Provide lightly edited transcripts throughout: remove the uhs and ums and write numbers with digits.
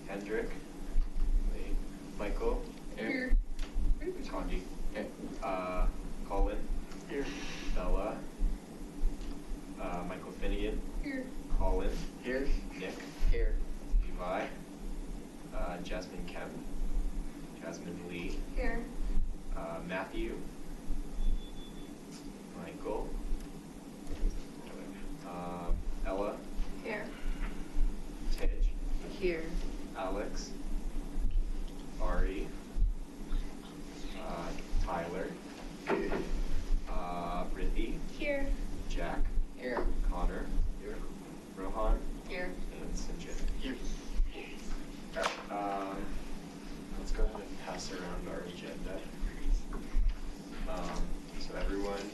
Hendrik. Michael. Here. Tanji. Okay. Colin. Here. Bella. Michael Finnegan. Here. Colin. Here. Nick. Here. Levi. Jasmine Kemp. Jasmine Lee. Here. Matthew. Michael. Ella. Here. Tej. Here. Alex. Ari. Tyler. Rithi. Here. Jack. Here. Connor. Here. Rohan. Here. And Sinjin. Here. Let's go ahead and pass around our agenda. So everyone,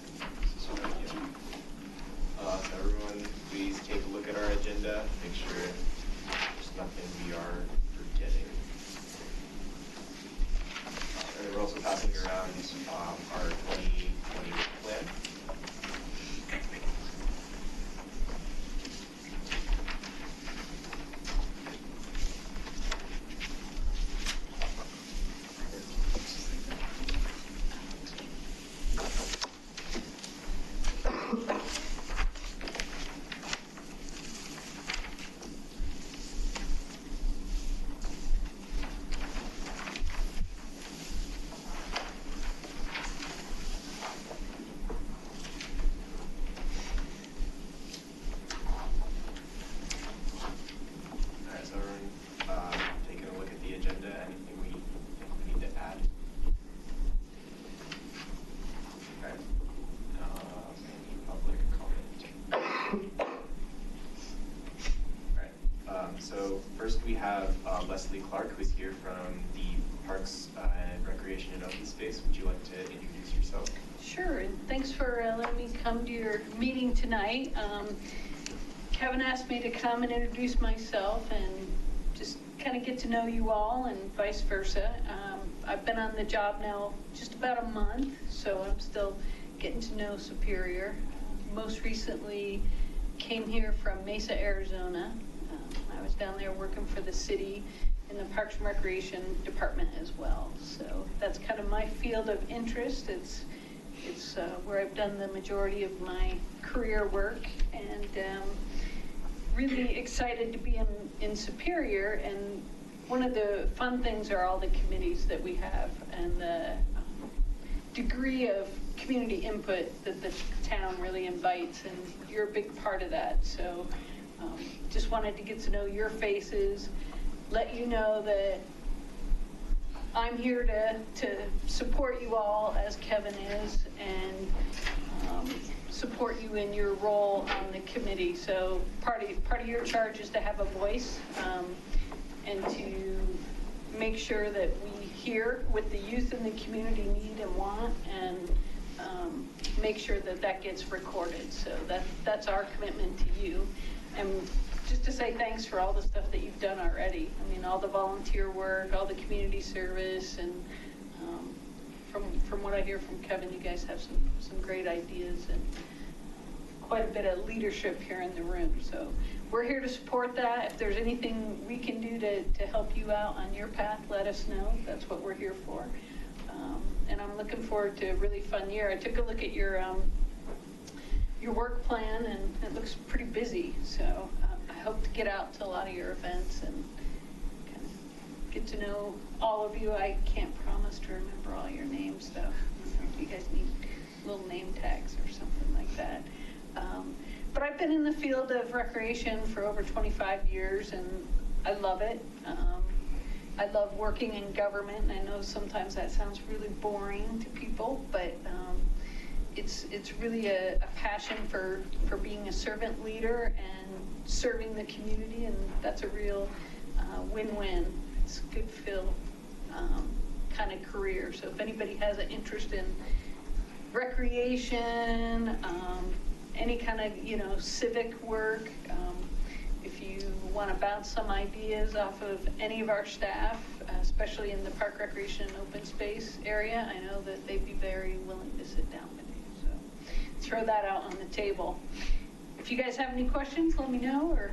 please take a look at our agenda. Make sure there's nothing we are forgetting. And we're also passing around our 2020 plan. So first we have Leslie Clark, who's here from the Parks and Recreation and Open Space. Would you like to introduce yourself? Sure, and thanks for letting me come to your meeting tonight. Kevin asked me to come and introduce myself and just kind of get to know you all and vice versa. I've been on the job now just about a month, so I'm still getting to know Superior. Most recently came here from Mesa, Arizona. I was down there working for the city in the Parks and Recreation Department as well. So that's kind of my field of interest. It's where I've done the majority of my career work, and really excited to be in Superior. And one of the fun things are all the committees that we have and the degree of community input that the town really invites, and you're a big part of that. So just wanted to get to know your faces, let you know that I'm here to support you all as Kevin is, and support you in your role on the committee. So part of your charge is to have a voice and to make sure that we hear what the youth in the community need and want, and make sure that that gets recorded. So that's our commitment to you. And just to say thanks for all the stuff that you've done already. I mean, all the volunteer work, all the community service, and from what I hear from Kevin, you guys have some great ideas and quite a bit of leadership here in the room. So we're here to support that. If there's anything we can do to help you out on your path, let us know. That's what we're here for. And I'm looking forward to a really fun year. I took a look at your work plan, and it looks pretty busy. So I hope to get out to a lot of your events and kind of get to know all of you. I can't promise to remember all your names, though. If you guys need little name tags or something like that. But I've been in the field of recreation for over 25 years, and I love it. I love working in government, and I know sometimes that sounds really boring to people, but it's really a passion for being a servant leader and serving the community, and that's a real win-win. It's a good feel kind of career. So if anybody has an interest in recreation, any kind of civic work, if you want to bounce some ideas off of any of our staff, especially in the park, recreation, and open space area, I know that they'd be very willing to sit down with you. So throw that out on the table. If you guys have any questions, let me know. Or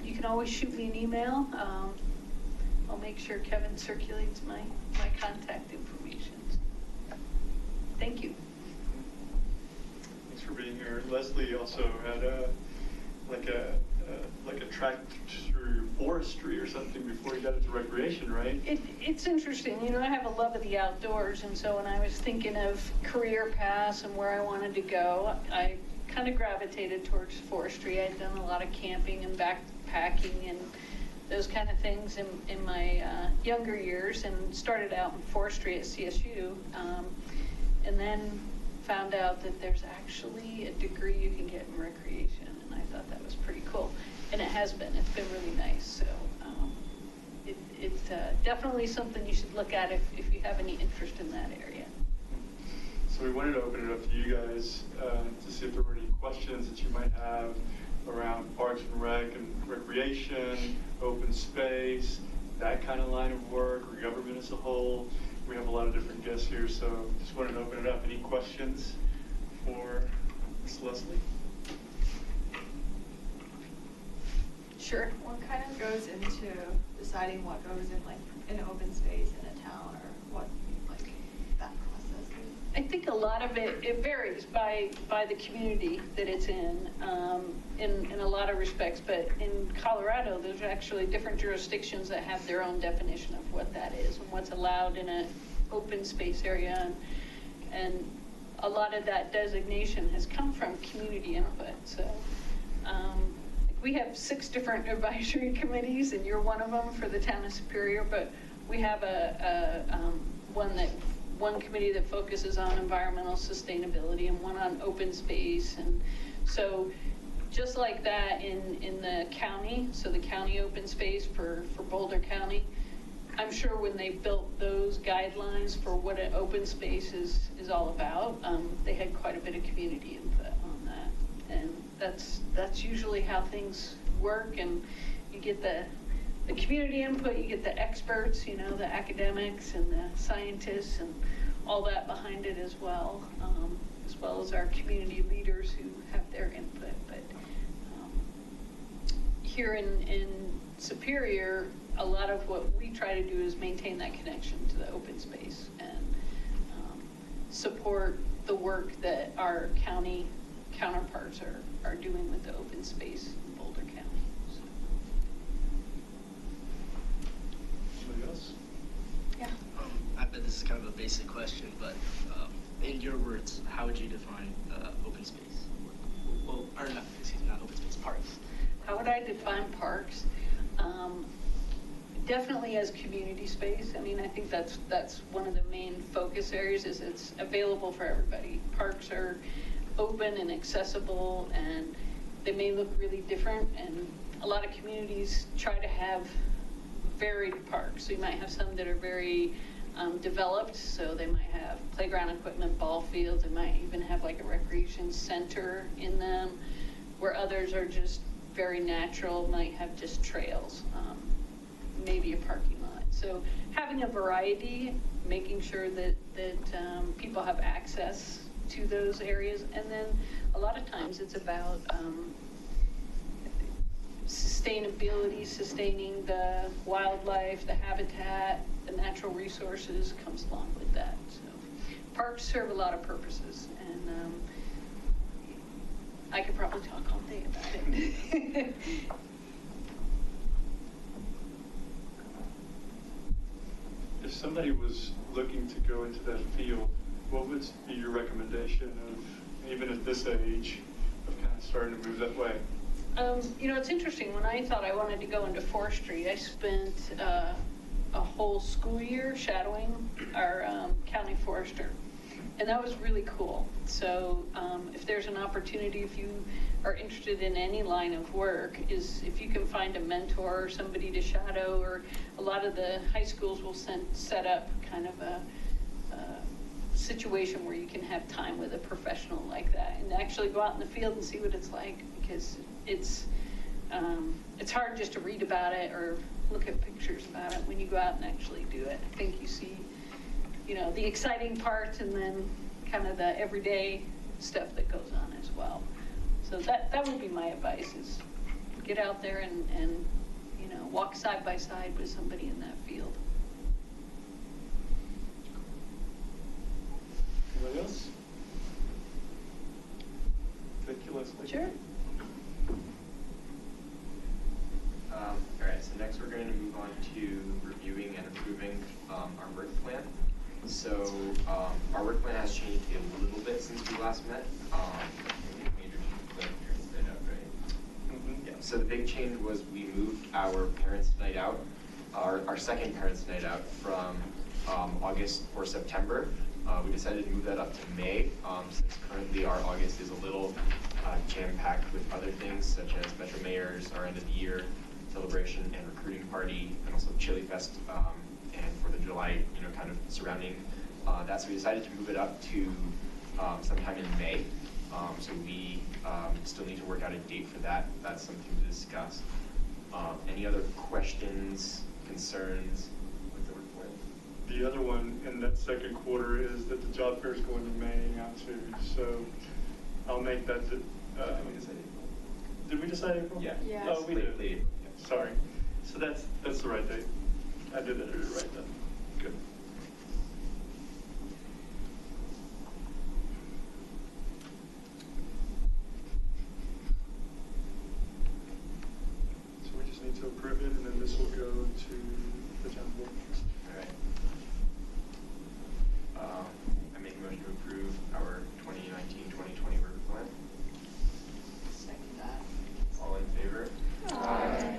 you can always shoot me an email. I'll make sure Kevin circulates my contact information. Thank you. Thanks for being here. Leslie also had like a track through forestry or something before you got into recreation, right? It's interesting. You know, I have a love of the outdoors, and so when I was thinking of career paths and where I wanted to go, I kind of gravitated towards forestry. I'd done a lot of camping and backpacking and those kind of things in my younger years, and started out in forestry at CSU, and then found out that there's actually a degree you can get in recreation, and I thought that was pretty cool. And it has been. It's been really nice. So it's definitely something you should look at if you have any interest in that area. So we wanted to open it up to you guys to see if there were any questions that you might have around parks and rec and recreation, open space, that kind of line of work, or government as a whole. We have a lot of different guests here, so just wanted to open it up. Any questions for Ms. Leslie? Sure. What kind of goes into deciding what goes in, like, an open space in a town, or what, like, that process is? I think a lot of it varies by the community that it's in a lot of respects, but in Colorado, there's actually different jurisdictions that have their own definition of what that is and what's allowed in an open space area, and a lot of that designation has come from community input. So we have 6 different advisory committees, and you're one of them for the town of Superior, but we have one committee that focuses on environmental sustainability and one on open space. And so just like that in the county, so the county open space for Boulder County, I'm sure when they built those guidelines for what an open space is all about, they had quite a bit of community input on that. And that's usually how things work, and you get the community input, you get the experts, you know, the academics and the scientists and all that behind it as well as our community leaders who have their input. But here in Superior, a lot of what we try to do is maintain that connection to the open space and support the work that our county counterparts are doing with the open space in Boulder County. So. Anybody else? Yeah. I bet this is kind of a basic question, but in your words, how would you define open space? Well, or not, excuse me, not open space, parks. How would I define parks? Definitely as community space. I mean, I think that's one of the main focus areas, is it's available for everybody. Parks are open and accessible, and they may look really different, and a lot of communities try to have varied parks. So you might have some that are very developed, so they might have playground equipment, ball fields, they might even have like a recreation center in them, where others are just very natural, might have just trails, maybe a parking lot. So having a variety, making sure that people have access to those areas, and then a lot of times it's about sustainability, sustaining the wildlife, the habitat, the natural resources comes along with that. So parks serve a lot of purposes, and I could probably talk all day about it. If somebody was looking to go into that field, what would be your recommendation of, even at this age, of kind of starting to move that way? You know, it's interesting. When I thought I wanted to go into forestry, I spent a whole school year shadowing our county forester. And that was really cool. So if there's an opportunity, if you are interested in any line of work, is if you can find a mentor or somebody to shadow, or a lot of the high schools will set up kind of a situation where you can have time with a professional like that and actually go out in the field and see what it's like, because it's hard just to read about it or look at pictures about it. When you go out and actually do it, I think you see, you know, the exciting parts and then kind of the everyday stuff that goes on as well. So that would be my advice, is get out there and you know, walk side by side with somebody in that field. Anybody else? Thank you, Leslie. Sure. All right, so next we're going to move on to reviewing and approving our work plan. So our work plan has changed a little bit since we last met. Yeah, so the big change was we moved our parents' night out, our second parents' night out from August or September. We decided to move that up to May, since currently our August is a little jam-packed with other things such as Metro Mayor's, our end of the year celebration and recruiting party, and also Chili Fest, and 4th of July, you know, kind of surrounding that. So we decided to move it up to sometime in May. So we still need to work out a date for that. That's something to discuss. Any other questions, concerns with the work plan? The other one in that second quarter is that the job fair is going to May now too. So I'll make that. We decided April. Did we decide April? Yeah. Yes. Oh, we did. Late. Sorry. So that's the right date. I did that right then. Good. So we just need to approve it, and then this will go to the town board. All right. I make a motion to approve our 2019-2020 work plan. Second that. All in favor? Aye.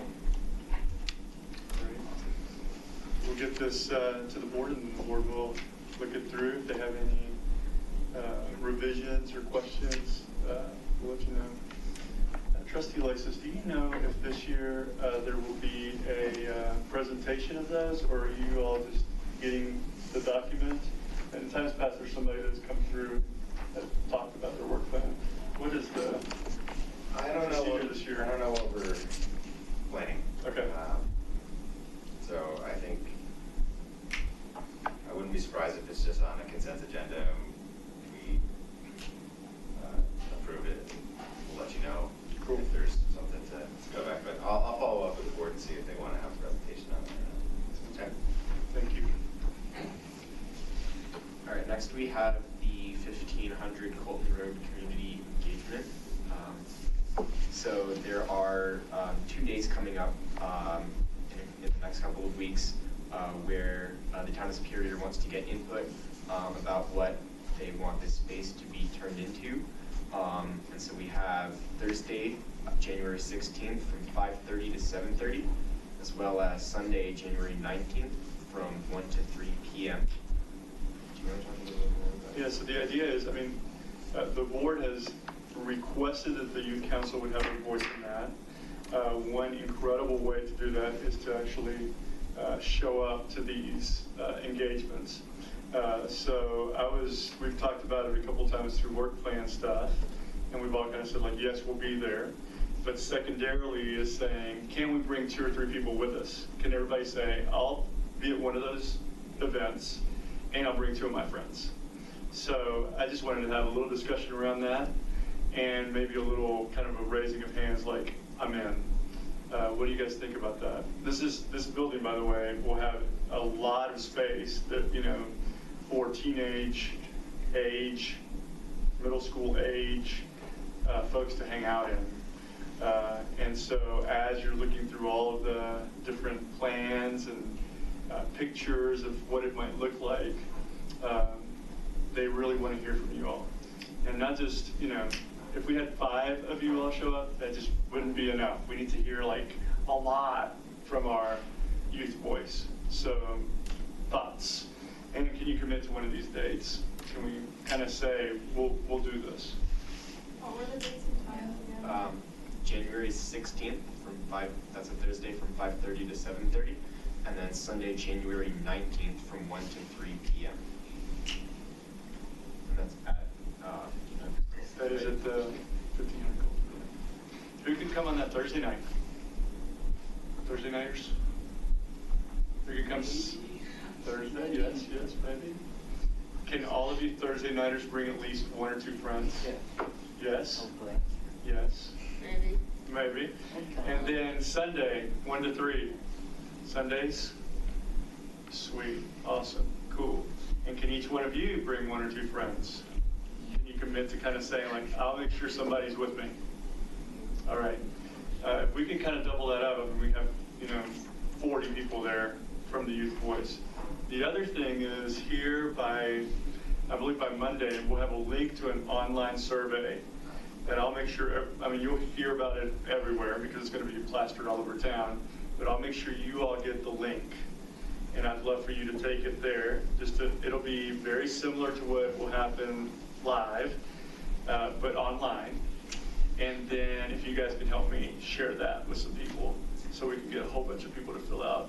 We'll get this to the board, and the board will look it through. If they have any revisions or questions, we'll let you know. Trustee Lysis, do you know if this year there will be a presentation of those, or are you all just getting the document? And in times past, there's somebody that's come through and talked about their work plan. What is the I don't know procedure this year? I don't know what we're planning. Okay. So I think I wouldn't be surprised if it's just on a consent agenda and we approve it. We'll let you know Cool. if there's something to go back. But I'll follow up with the board and see if they want to have a presentation on it. Okay. Thank you. All right, next we have the 1500 Colton Road Community Engagement. So there are 2 days coming up in the next couple of weeks where the town of Superior wants to get input about what they want this space to be turned into. And so we have Thursday, January 16th from 5:30 to 7:30, as well as Sunday, January 19th from 1 to 3 p.m. Do you want to talk a little bit more about that? Yeah, so the idea is, I mean, the board has requested that the youth council would have a voice in that. One incredible way to do that is to actually show up to these engagements. We've talked about it a couple times through work plan stuff, and we've all kind of said like, yes, we'll be there. But secondarily is saying, can we bring 2 or 3 people with us? Can everybody say, I'll be at one of those events, and I'll bring 2 of my friends? So I just wanted to have a little discussion around that, and maybe a little kind of a raising of hands like, I'm in. What do you guys think about that? This building, by the way, will have a lot of space that, you know, for teenage age, middle school age folks to hang out in. And so as you're looking through all of the different plans and pictures of what it might look like, they really want to hear from you all. And not just, you know, if we had 5 of you all show up, that just wouldn't be enough. We need to hear like a lot from our youth voice. So thoughts. And can you commit to one of these dates? Can we kind of say, we'll do this? What were the dates and times again? January 16th from 5, that's a Thursday, from 5:30 to 7:30, and then Sunday, January 19th from 1 to 3 p.m. And that's at, That is at the 1500 Gold. Who could come on that Thursday night? Thursday nighters? Who could come Thursday? Yes, maybe. Can all of you Thursday nighters bring at least 1 or 2 friends? Yeah. Yes? Hopefully. Yes. Maybe. maybe. And then Sunday, 1 to 3. Sundays? Sweet, awesome, cool. And can each one of you bring 1 or 2 friends? Can you commit to kind of saying like, I'll make sure somebody's with me? All right. If we can kind of double that up, and we have, 40 people there from the youth voice. The other thing is here by, I believe by Monday, we'll have a link to an online survey. And I'll make sure, you'll hear about it everywhere because it's going to be plastered all over town, but I'll make sure you all get the link. And I'd love for you to take it there. It'll be very similar to what will happen live, but online. And then if you guys can help me share that with some people so we can get a whole bunch of people to fill out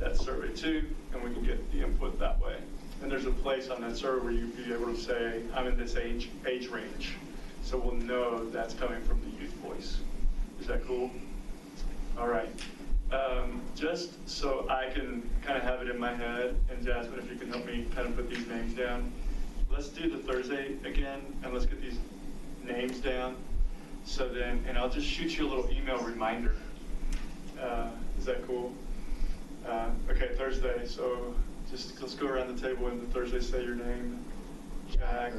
that survey too, and we can get the input that way. And there's a place on that survey where you'll be able to say, I'm in this age range. So we'll know that's coming from the youth voice. Is that cool? All right. Just so I can kind of have it in my head, and Jasmine, if you can help me kind of put these names down. Let's do the Thursday again, and let's get these names down. So then, and I'll just shoot you a little email reminder. Is that cool? Okay, Thursday. So just let's go around the table and the Thursday say your name. Jack.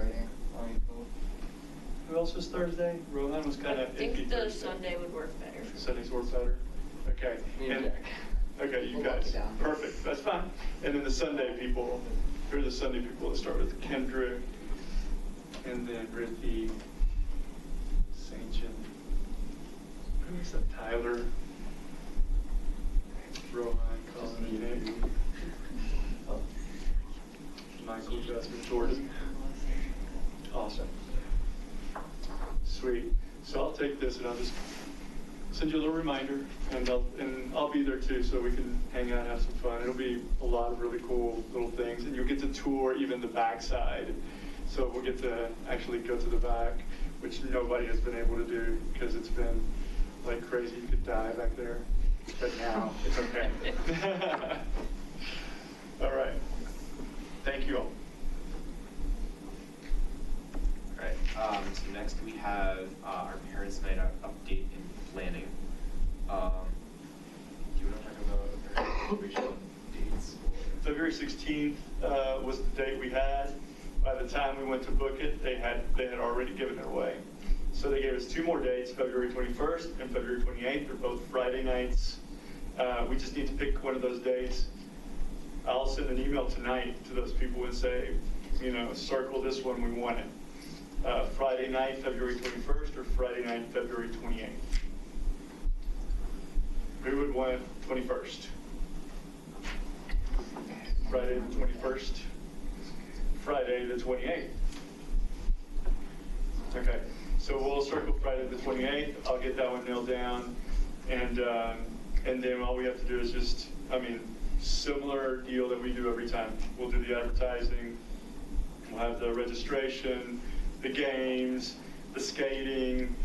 Who else was Thursday? Rohan was kind of I think iffy the Thursday. Sunday would work better. Sundays work better? Okay. Okay, you guys. Perfect, that's fine. And then the Sunday people, who are the Sunday people? Let's start with Kendrick, and then Ricky, St. John. Who is that? Tyler, Rohan, Colin, Nick, Michael, Jasmine, Jordan. Awesome. Sweet. So I'll take this and I'll just send you a little reminder, and I'll be there too, so we can hang out and have some fun. It'll be a lot of really cool little things, and you'll get to tour even the backside. So we'll get to actually go to the back, which nobody has been able to do because it's been like crazy. You could die back there, but now it's okay. All right. Thank you all. All right, so next we have our Parents' Night Out update and planning. Do you want to talk about graduation dates? February 16th was the date we had. By the time we went to book it, they had already given it away. So they gave us 2 more dates, February 21st and February 28th. They're both Friday nights. We just need to pick one of those days. I'll send an email tonight to those people and say, circle this one, we want it. Friday night, February 21st, or Friday night, February 28th. Who would want 21st? Friday the 21st. Friday the 28th. Okay, so we'll circle Friday the 28th. I'll get that one nailed down, and then all we have to do is just, similar deal that we do every time. We'll do the advertising. We'll have the registration, the games, the skating,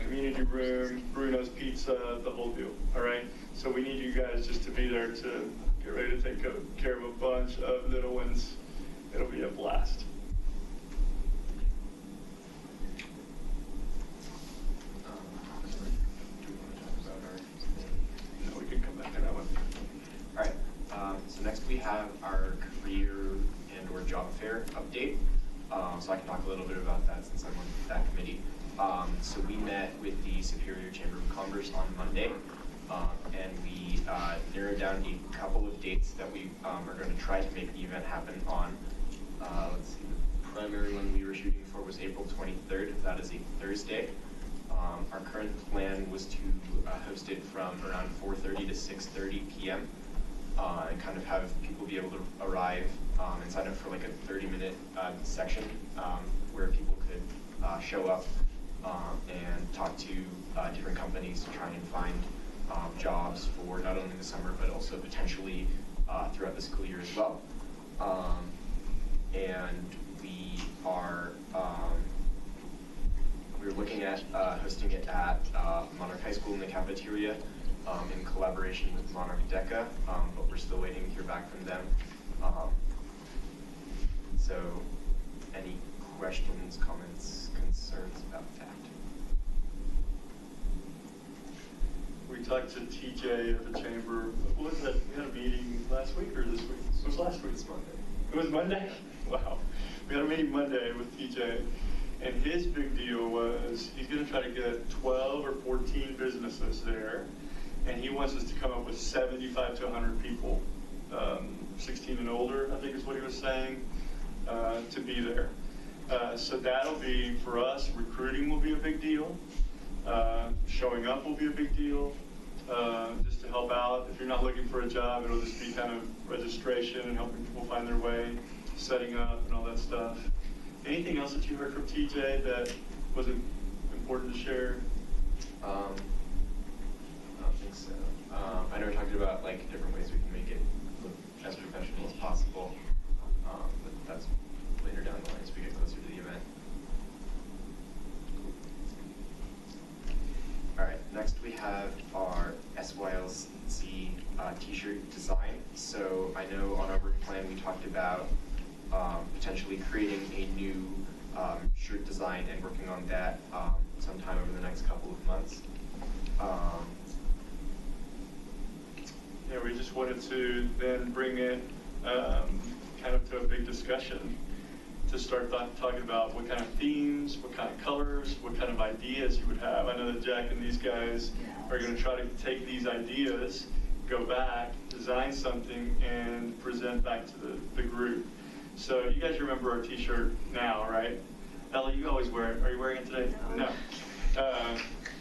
community room, Bruno's Pizza, the whole deal, all right? So we need you guys just to be there to get ready to take care of a bunch of little ones. It'll be a blast. No, we can come back to that one. All right, so next we have our career and or job fair update. So I can talk a little bit about that since I'm on that committee. So we met with the Superior Chamber of Commerce on Monday, and we narrowed down a couple of dates that we are going to try to make the event happen on. Let's see, the primary one we were shooting for was April 23rd. That is a Thursday. Our current plan was to host it from around 4:30 to 6:30 p.m. And kind of have people be able to arrive and sign up for like a 30-minute section where people could show up and talk to different companies to try and find jobs for not only the summer but also potentially throughout the school year as well. And we're looking at hosting it at Monarch High School in the cafeteria in collaboration with Monarch DECA, but we're still waiting to hear back from them. So any questions, comments, concerns about that? We talked to TJ at the chamber. What was that? We had a meeting last week or this week? It was last week. It's Monday. It was Monday? Wow. We had a meeting Monday with TJ, and his big deal was he's going to try to get 12 or 14 businesses there, and he wants us to come up with 75 to 100 people, 16 and older, I think is what he was saying, to be there. So that'll be, for us, recruiting will be a big deal. Showing up will be a big deal, just to help out. If you're not looking for a job, it'll just be kind of registration and helping people find their way, setting up and all that stuff. Anything else that you heard from TJ that was important to share? I don't think so. I know we talked about like different ways we can make it look as professional as possible, but that's later down the line as we get closer to the event. All right, next we have our SYLC t-shirt design. So I know on our work plan we talked about potentially creating a new shirt design and working on that sometime over the next couple of months. Yeah, we just wanted to then bring it kind of to a big discussion to start talking about what kind of themes, what kind of colors, what kind of ideas you would have. I know that Jack and these guys are going to try to take these ideas, go back, design something, and present back to the group. So you guys remember our t-shirt now, right? Ella, you always wear it. Are you wearing it today? No.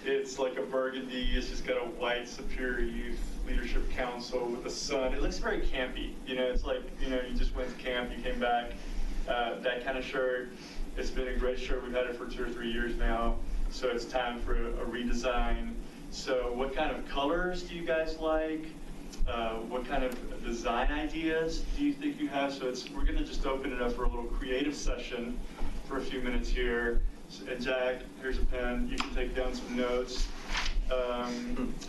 It's like a burgundy. It's just got a white Superior Youth Leadership Council with a sun. It looks very campy. You know, it's like, you know, you just went to camp, you came back. That kind of shirt. It's been a great shirt. We've had it for 2 or 3 years now. So it's time for a redesign. So what kind of colors do you guys like? What kind of design ideas do you think you have? So we're going to just open it up for a little creative session for a few minutes here. And Jack, here's a pen. You can take down some notes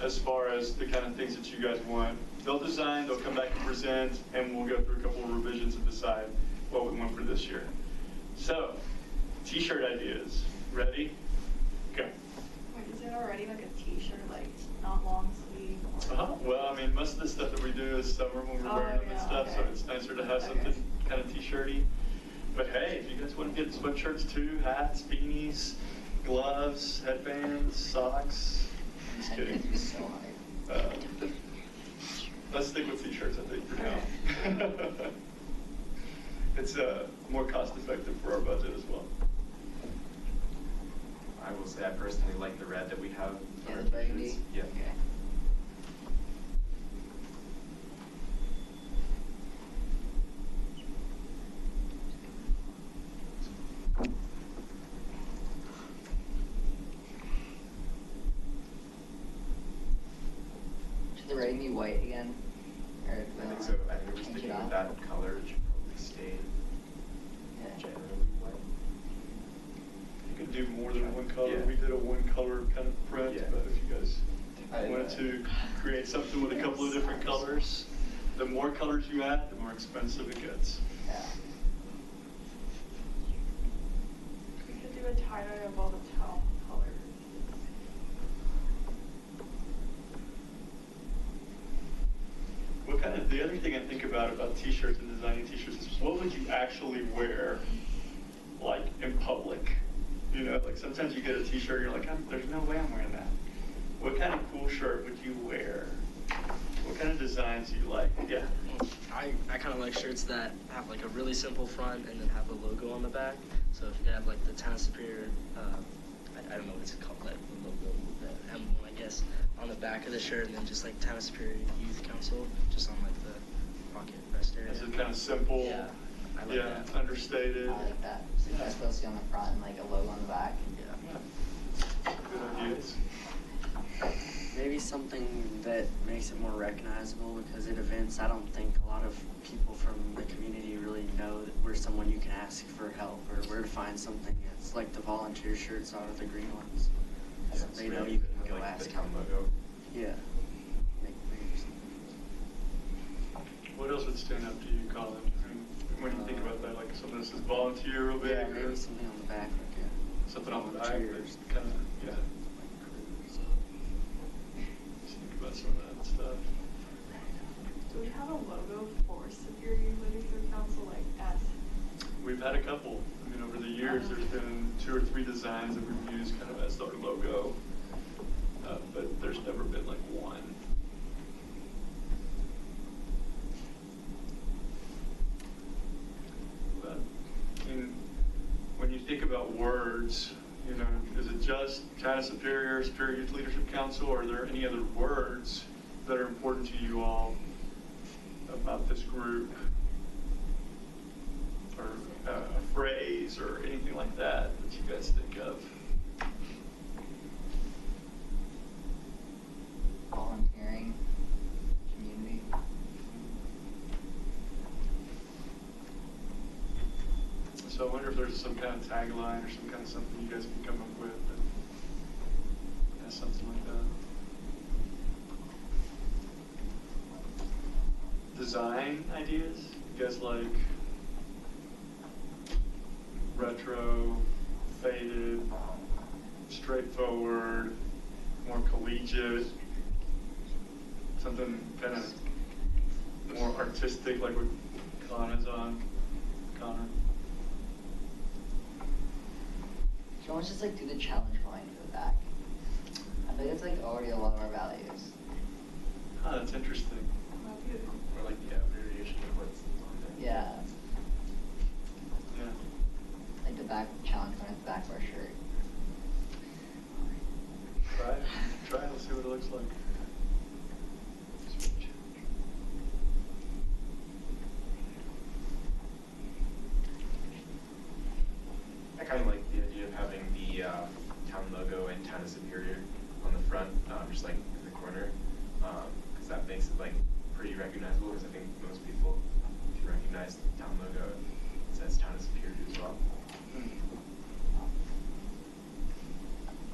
as far as the kind of things that you guys want. They'll design, they'll come back and present, and we'll go through a couple of revisions and decide what we want for this year. So, t-shirt ideas. Ready? Go. Wait, is it already like a t-shirt, like not long sleeve? Well, I mean, most of the stuff that we do is summer when we're wearing them and stuff, so it's nicer to have something kind of t-shirty. But hey, if you guys want to get sweatshirts too, hats, beanies, gloves, headbands, socks. I'm just kidding. Let's stick with t-shirts, I think, for now. It's more cost-effective for our budget as well. I will say I personally like the red that we have on our the burgundy? t-shirts. Yeah. Okay. Should the writing be white again? Or I think so. I think we're change sticking it with up? that color. It should probably stay Yeah. generally white. You can do more than one color. Yeah. We did a one-color kind of print, Yeah. but if you guys I- wanted to create something with a couple of different colors, the more colors you add, the more expensive it gets. Yeah. We could do a tie-dye of all the tone colors. What kind of, the other thing I think about t-shirts and designing t-shirts is what would you actually wear, like, in public? You know, like sometimes you get a t-shirt, you're like, there's no way I'm wearing that. What kind of cool shirt would you wear? What kind of designs do you like? Yeah. I kind of like shirts that have like a really simple front and then have a logo on the back. So if you have like the Town Superior, I don't know what it's called, like the logo, the emblem, I guess, on the back of the shirt, and then just like Town Superior Youth Council, just on like the pocket vest area. Is it kind of simple? Yeah, I like that. Understated. I like that. So you're supposed to see on the front and like a logo on the back. Yeah. Good ideas. Maybe something that makes it more recognizable, because at events, I don't think a lot of people from the community really know that we're someone you can ask for help or where to find something. It's like the volunteer shirts are the green ones. Yeah, They so know maybe you can go like ask. the town logo. Yeah. Maybe something. What else would stand out to you, Colin? I mean, when you think about that, like something that says volunteer real big? Yeah, or maybe something on the back, like something on the back volunteers. that's kind of, yeah. stuff. Do we have a logo for Superior Literature Council, like S? We've had a couple. I mean, over the years, there's been 2 or 3 designs that we've used kind of as our logo, but there's never been like one. But, I mean, when you think about words, you know, is it just kind of Superior Youth Leadership Council, or are there any other words that are important to you all about this group? Or a phrase or anything like that you guys think of? Volunteering, community. So I wonder if there's some kind of tagline or some kind of something you guys can come up with that has something like that. Design ideas? You guys like retro, faded, straightforward, more collegiate, something kind of more artistic like what Connor's on? Connor? So let's just like do the challenge coin for the back. I think it's like already a lot of our values. Oh, that's interesting. Or like the abbreviation of what's on there. Yeah, Yeah. like the back challenge coin at the back of our shirt. Try it. Try it. Let's see what it looks like. I kind of like the idea of having the town logo and Town of Superior on the front, just like in the corner, because that makes it like pretty recognizable. Because I think most people, if you recognize the town logo, it says Town of Superior as well.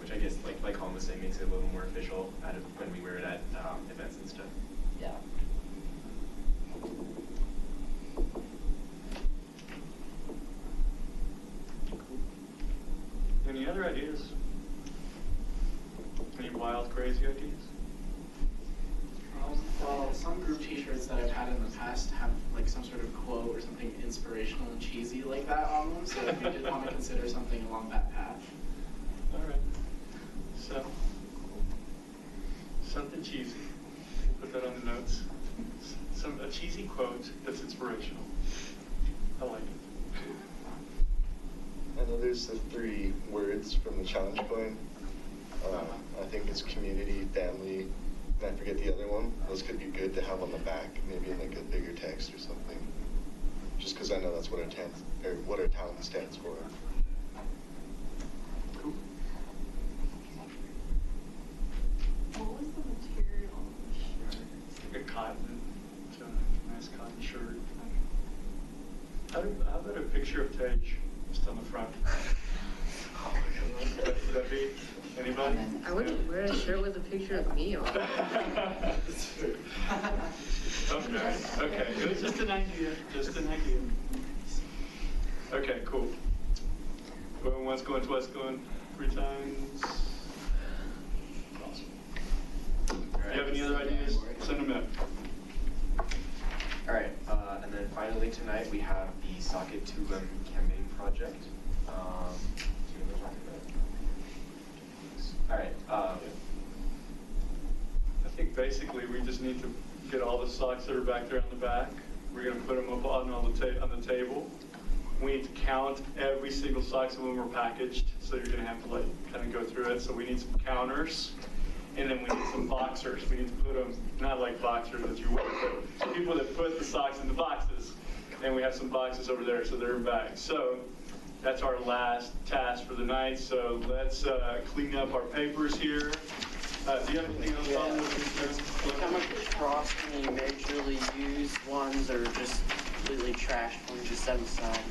Which I guess, like Colin was saying, makes it a little more official when we wear it at events and stuff. Yeah. Any other ideas? Any wild, crazy ideas? Well, some group t-shirts that I've had in the past have like some sort of quote or something inspirational and cheesy like that on them, so if you did want to consider something along that path. All right. So, something cheesy. We'll put that on the notes. A cheesy quote that's inspirational. I like it. I know there's the 3 words from the challenge coin. I think it's community, family, and I forget the other one. Those could be good to have on the back, maybe in like a bigger text or something. Just because I know that's what our town stands for. Cool. What was the material on the shirt? Like a cotton, so a nice cotton shirt. How about a picture of Tage just on the front? Would that be anybody? I wouldn't wear a shirt with a picture of me on it. Okay, it was just an idea, Okay, cool. Going once, going twice, going 3 times. Awesome. Do you have any other ideas? Send them in. All right, and then finally tonight we have the Socket to Limb campaign project. Do you want to talk about it? All right. I think basically we just need to get all the socks that are back there on the back. We're going to put them up on the table. We need to count every single sock when we're packaged, so you're going to have to like kind of go through it. So we need some counters, and then we need some boxers. We need to put them, not like boxers that you wear, but people that put the socks in the boxes. And we have some boxes over there, so they're in bags. So that's our last task for the night. So let's clean up our papers here. Do you have anything else on this? How much across any majorly used ones or just completely trashed ones, just set aside?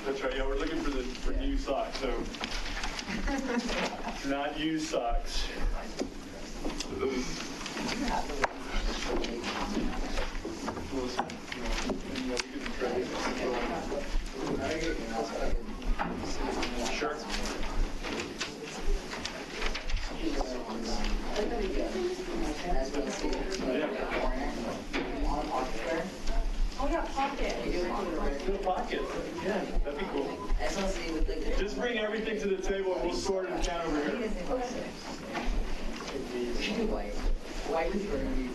That's right, yeah, we're looking for new socks, so. Not used socks. Sure. Yeah. In the pocket. Yeah, that'd be cool. SLC with the. Just bring everything to the table and we'll sort it and count over here. We should do white. White with burgundy.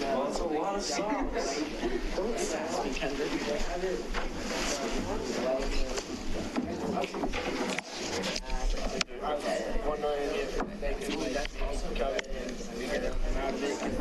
Well, it's a lot of songs. Don't sass me, Kendrick. Okay. 1 million if they can, that's also covered. And now they can,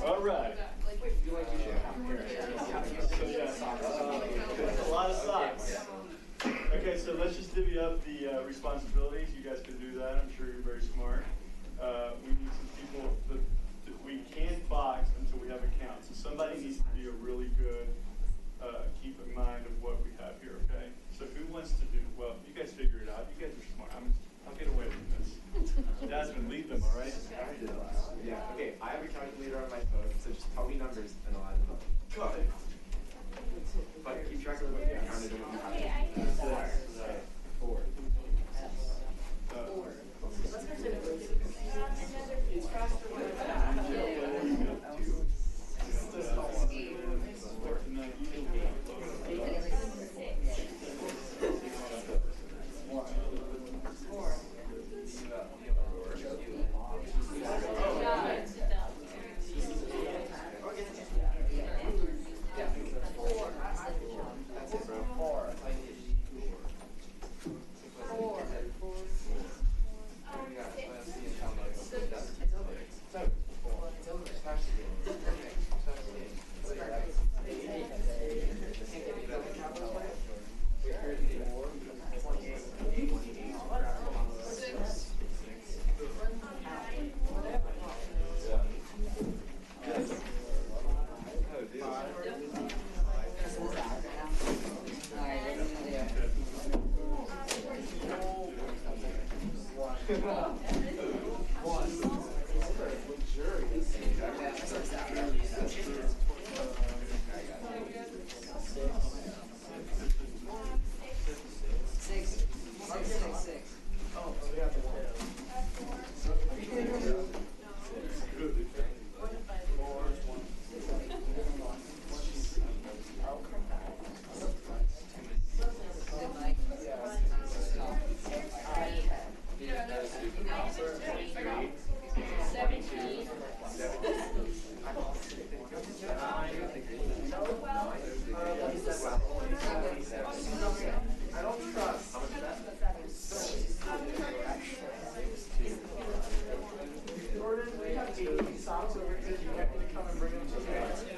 All right. So yeah, a lot of socks. Okay, so let's just divvy up the responsibilities. You guys can do that. I'm sure you're very smart. We need some people that we can't box until we have a count. So somebody needs to be a really good keep in mind of what we have here. Okay. So who wants to do? Well, you guys figure it out. You guys are smart. I'll get away from this. Jasmine, lead them. All right. Yeah, okay, I have a calculator on my phone, so just tell me numbers and I'll add them up. Got it. But keep track of what you counted and what you have. 4.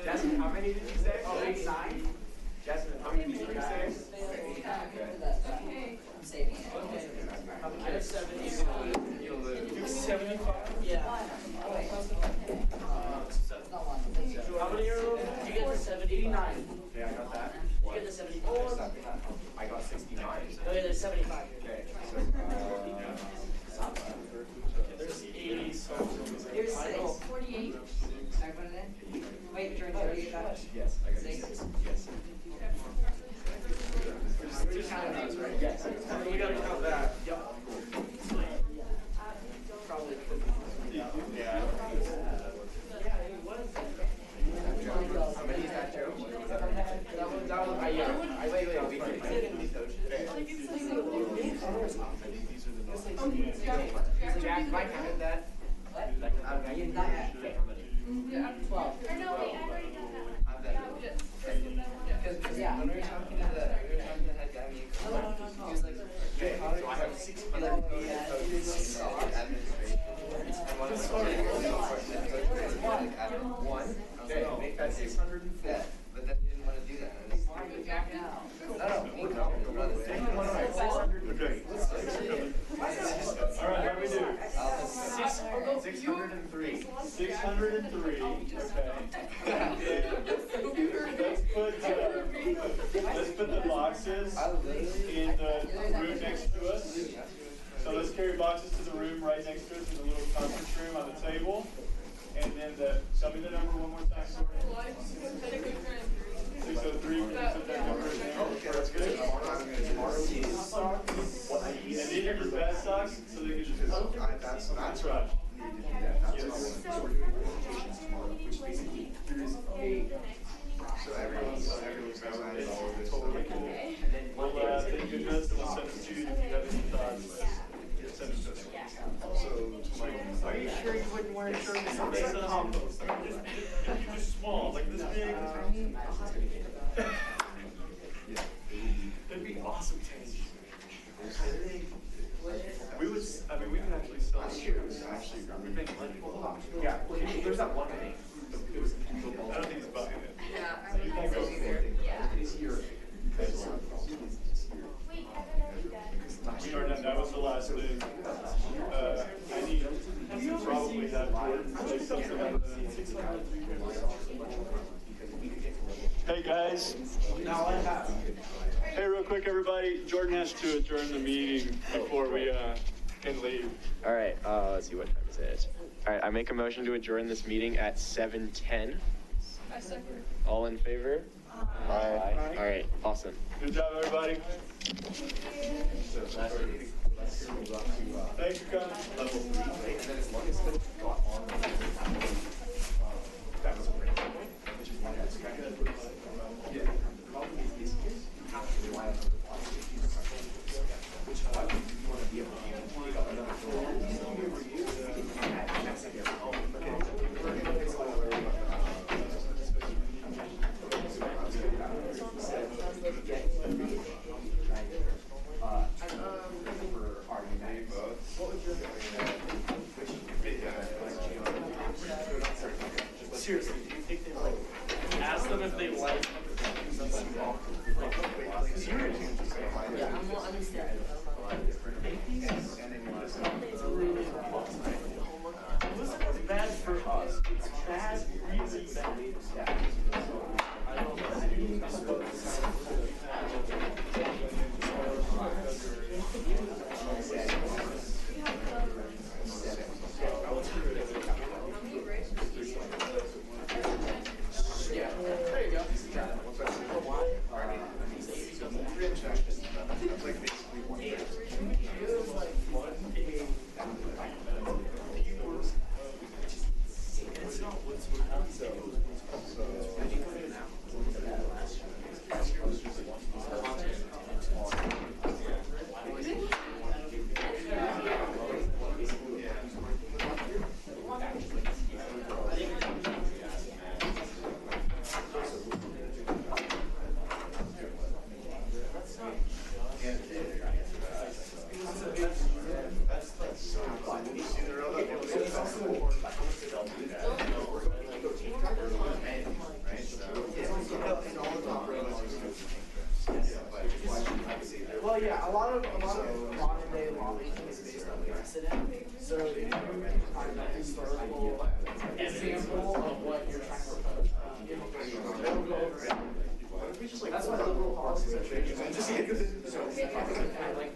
Jasmine, how many did you say? Oh, 9? Jasmine, how many did you say? I'm saving it. I have 70. You have 75? Yeah. How many are those? You get the 70. 89. Okay, I got that. You get the 74. I got 69. Okay, there's 75. Okay, There's 80 songs. Here's 6. 48. Can I put it in? Wait, you're trying to get that? yes, I got 6. 6. Yes. We're just counting those, right? Yes. You gotta count that. Yep. Probably. Yeah. How many is that, Joe? Wait, I'll be quick. Jack, if I counted that. Not yet. Okay, how many? 12. Or no, wait, I've already done that. Because, yeah. When we were talking to the head guy, he was like, Okay, let's put the boxes in the room next to us. So let's carry boxes to the room right next to us in the little conference room on the table. And then tell me the number one more time. 603. We can put that number in there. Okay, that's good. And these are your best socks, so they can just. That's right. So everyone's excited all of this. We'll take good notes and we'll send it to you if you have any thoughts. Send it to us. Also, Are you sure you wouldn't wear a shirt with something compost? Just small, like this big. That'd be awesome taste. We would, I mean, we can actually sell shoes. We make money. Yeah, there's that one thing. I don't think he's buying it. Yeah, I wouldn't think so either. Yeah. We are done. That was the last thing. I need to probably have Jordan say something on the. Hey guys. Hey, real quick, everybody. Jordan has to adjourn the meeting before we can leave. All right, let's see, what time is it? All right, I make a motion to adjourn this meeting at 7:10. I second. All in favor? Aye. All right, awesome. Good job, everybody. Thanks for coming. Level 3, right? And then as long as it got on, that was great. Which is why that's kind of, yeah. The problem is you have to rely on other policies, which is why you want to be able to pick up another door. Seriously, do you think they like ask them if they like Yeah, I'm not understanding. It wasn't as bad for us. It's bad, really bad. I don't Yeah, there you go. Well, yeah, a lot of modern day law making is based on precedent. So if you find a historical example of what you're trying to propose, it'll go over it. That's why liberal policies are changing. Like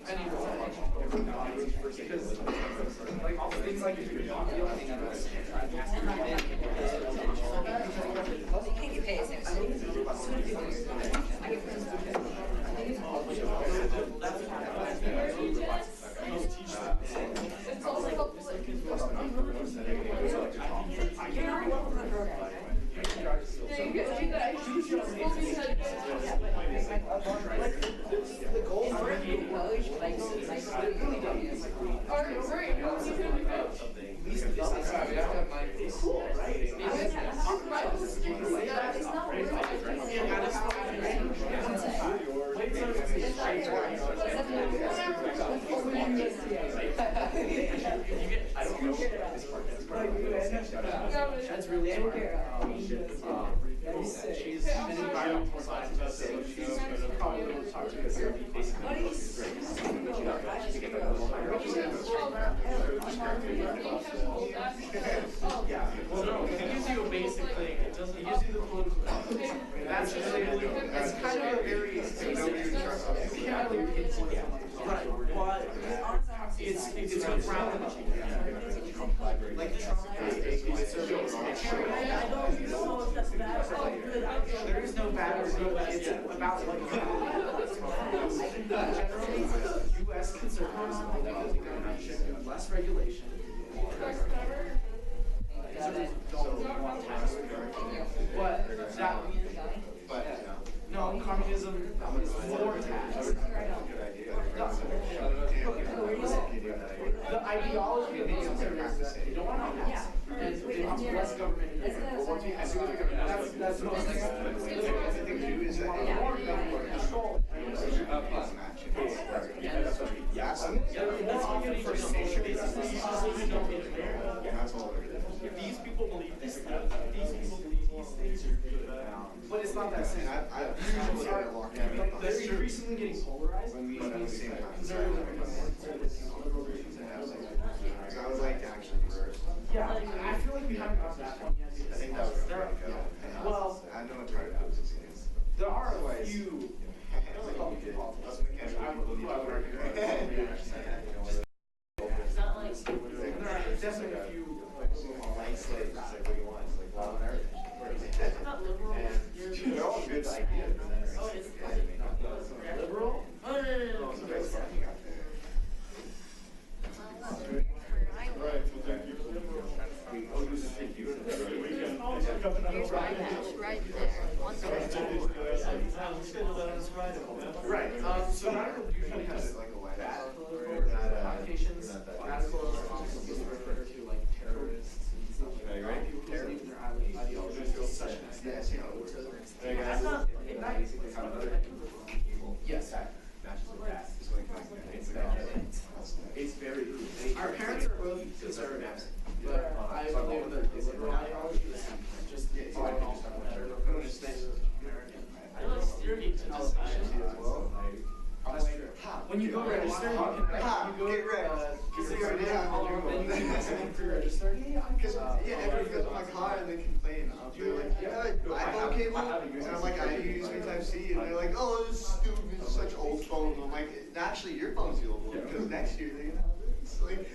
any because like all the things like if you're not feeling Can you pay the goal cool, right? That's really she's an environmental scientist, so she's probably able to talk to us. Well, no, it gives you a basic thing. It gives you the political. That's it's kind of a very basic. Right, well, it's a ground. Like the Trump there is no bad or good, it's about what generally, US conservatives believe the government should do less regulation. What? That, no, communism is more tax. The ideology of these conservatives is that they don't want to tax, and they want less government. That's most. The thing too is that more government control. If these people believe this stuff, if these people believe these things, But it's not that simple. They're increasingly getting polarized. But at the same time, Conservative and I would like to actually reverse. yeah, I feel like we haven't got to that point yet. I think that would be There- good. Well, I know it's hard to do this again. there are a few Republican politics. And there are definitely a few. They're all good ideas. Liberal? Oh, no. Right there. Right, so radical usually has bad political connotations. Radical is referred to like terrorists and stuff like that. Right. People who believe in their ideologies such as this, you know, yes. it's very. Our parents are both conservatives, but I believe that the liberal ideology is just following all American. I like steering to decisions as well. That's true. When you go register, you can Get wrecked. then you can something pre-register. Because everybody goes on my car and they complain. They're like, yeah, iPhone cable. And I'm like, I use me Type C. And they're like, oh, this is stupid. It's such old phone. I'm like, actually, your phone's usable because next year they're gonna have this. Like,